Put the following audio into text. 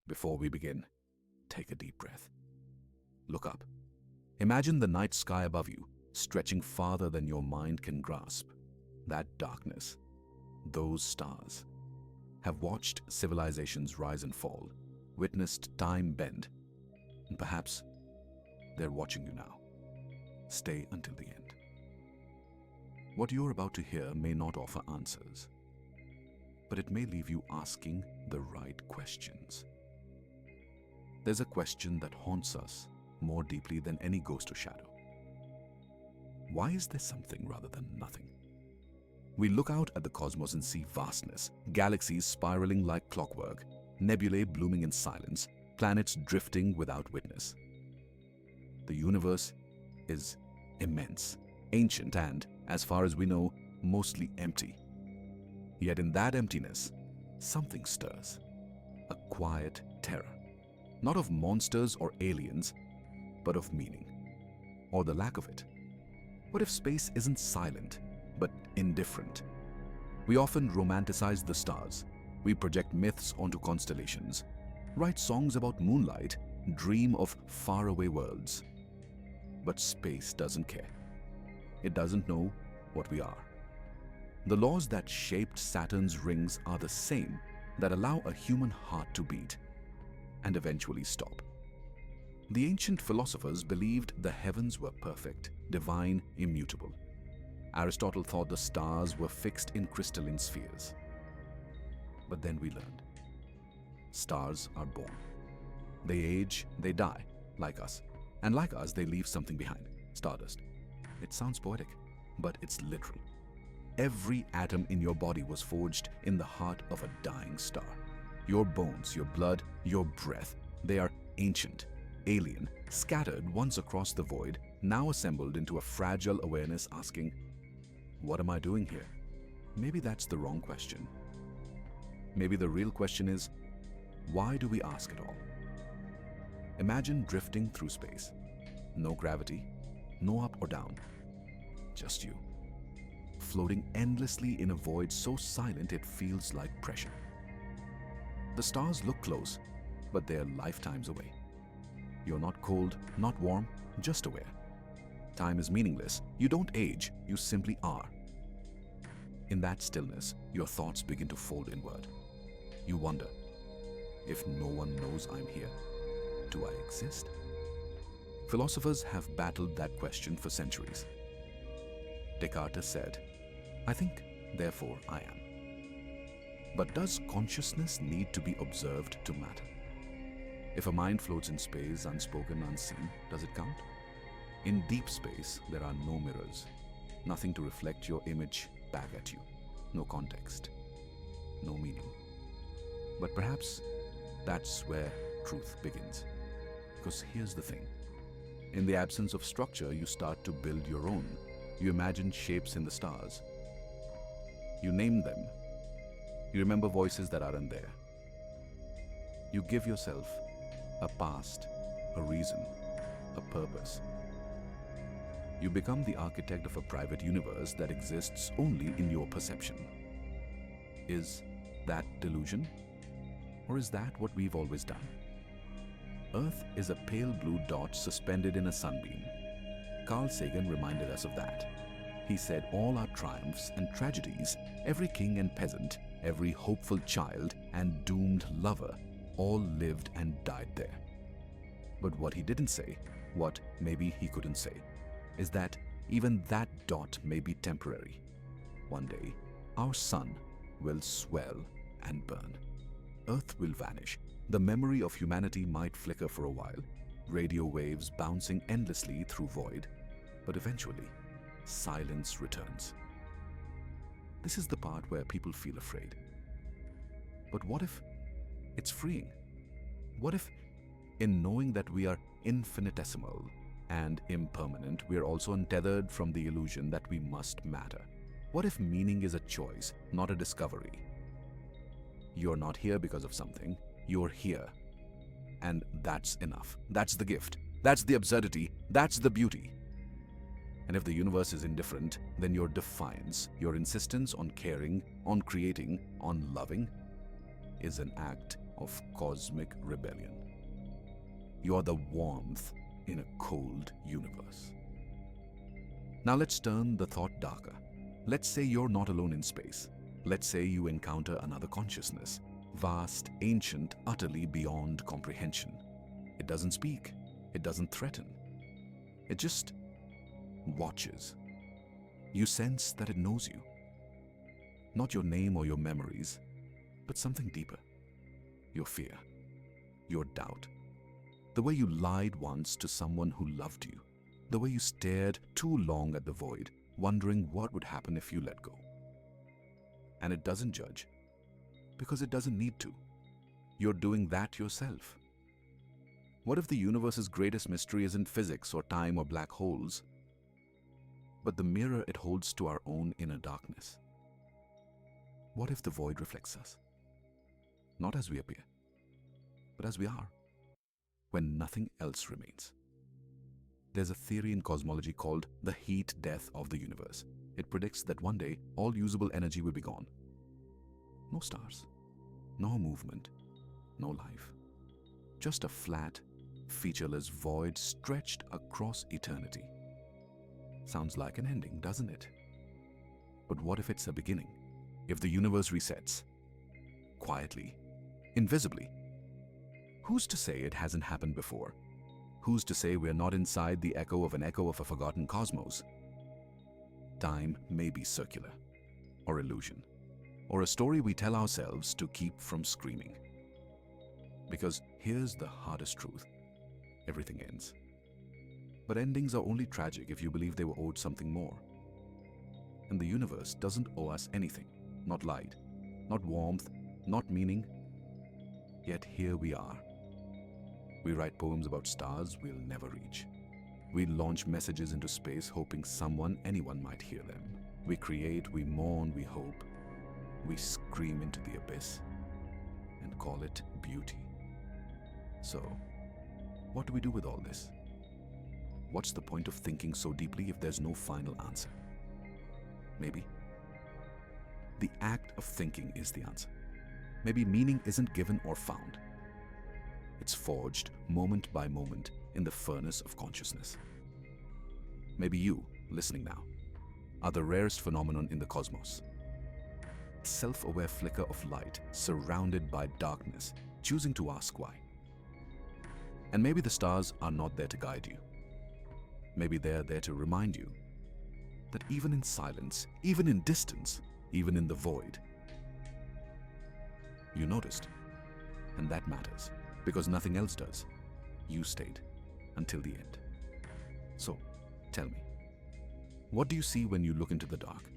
Before we begin, take a deep breath. Look up. Imagine the night sky above you, stretching farther than your mind can grasp. That darkness, those stars, have watched civilizations rise and fall, witnessed time bend, and perhaps they're watching you now. Stay until the end. What you're about to hear may not offer answers, but it may leave you asking the right questions. There's a question that haunts us more deeply than any ghost or shadow. Why is there something rather than nothing? We look out at the cosmos and see vastness, galaxies spiraling like clockwork, nebulae blooming in silence, planets drifting without witness. The universe is immense, ancient, and, as far as we know, mostly empty. Yet in that emptiness, something stirs, a quiet terror, not of monsters or aliens, but of meaning, or the lack of it. What if space isn't silent, but indifferent? We often romanticize the stars. We project myths onto constellations, write songs about moonlight, dream of faraway worlds. But space doesn't care. It doesn't know what we are. The laws that shaped Saturn's rings are the same that allow a human heart to beat and eventually stop. The ancient philosophers believed the heavens were perfect, divine, immutable. Aristotle thought the stars were fixed in crystalline spheres. But then we learned. Stars are born. They age, they die, like us. And like us, they leave something behind, stardust. It sounds poetic, but it's literal. Every atom in your body was forged in the heart of a dying star. Your bones, your blood, your breath, they are ancient, alien, scattered once across the void, now assembled into a fragile awareness asking, what am I doing here? Maybe that's the wrong question. Maybe the real question is, why do we ask at all? Imagine drifting through space. No gravity, no up or down, just you. Floating endlessly in a void so silent it feels like pressure. The stars look close, but they're lifetimes away. You're not cold, not warm, just aware. Time is meaningless. You don't age, you simply are. In that stillness, your thoughts begin to fold inward. You wonder, if no one knows I'm here, do I exist? Philosophers have battled that question for centuries. Descartes said, I think, therefore I am. But does consciousness need to be observed to matter? If a mind floats in space, unspoken, unseen, does it count? In deep space, there are no mirrors, nothing to reflect your image back at you, no context, no meaning. But perhaps that's where truth begins. Because here's the thing. In the absence of structure, you start to build your own. You imagine shapes in the stars. You name them. You remember voices that aren't there. You give yourself a past, a reason, a purpose. You become the architect of a private universe that exists only in your perception. Is that delusion? Or is that what we've always done? Earth is a pale blue dot suspended in a sunbeam. Carl Sagan reminded us of that. He said all our triumphs and tragedies, every king and peasant, every hopeful child and doomed lover, all lived and died there. But what he didn't say, what maybe he couldn't say, is that even that dot may be temporary. One day, our sun will swell and burn. Earth will vanish. The memory of humanity might flicker for a while, radio waves bouncing endlessly through void, but eventually, silence returns. This is the part where people feel afraid. But what if it's freeing? What if, in knowing that we are infinitesimal and impermanent, we are also untethered from the illusion that we must matter? What if meaning is a choice, not a discovery? You're not here because of something, you're here. And that's enough. That's the gift. That's the absurdity. That's the beauty. And if the universe is indifferent, then your defiance, your insistence on caring, on creating, on loving, is an act of cosmic rebellion. You are the warmth in a cold universe. Now let's turn the thought darker. Let's say you're not alone in space. Let's say you encounter another consciousness, vast, ancient, utterly beyond comprehension. It doesn't speak. It doesn't threaten. It just watches. You sense that it knows you. Not your name or your memories, but something deeper. Your fear, your doubt. The way you lied once to someone who loved you. The way you stared too long at the void, wondering what would happen if you let go. And it doesn't judge, because it doesn't need to. You're doing that yourself. What if the universe's greatest mystery isn't physics or time or black holes, but the mirror it holds to our own inner darkness? What if the void reflects us? Not as we appear, but as we are, when nothing else remains. There's a theory in cosmology called the heat death of the universe. It predicts that one day all usable energy will be gone. No stars, no movement, no life. Just a flat, featureless void stretched across eternity. Sounds like an ending, doesn't it? But what if it's a beginning? If the universe resets, quietly, invisibly? Who's to say it hasn't happened before? Who's to say we're not inside the echo of a forgotten cosmos? Time may be circular, or illusion, or a story we tell ourselves to keep from screaming. Because here's the hardest truth. Everything ends. But endings are only tragic if you believe they were owed something more. And the universe doesn't owe us anything. Not light, not warmth, not meaning. Yet here we are. We write poems about stars we'll never reach. We launch messages into space hoping anyone might hear them. We create, we mourn, we hope. We scream into the abyss and call it beauty. So, what do we do with all this? What's the point of thinking so deeply if there's no final answer? Maybe the act of thinking is the answer. Maybe meaning isn't given or found. It's forged moment by moment in the furnace of consciousness. Maybe you, listening now, are the rarest phenomenon in the cosmos. A self-aware flicker of light surrounded by darkness, choosing to ask why. And maybe the stars are not there to guide you. Maybe they're there to remind you that even in silence, even in distance, even in the void, you noticed. And that matters, because nothing else does. You stayed until the end. So, tell me, what do you see when you look into the dark?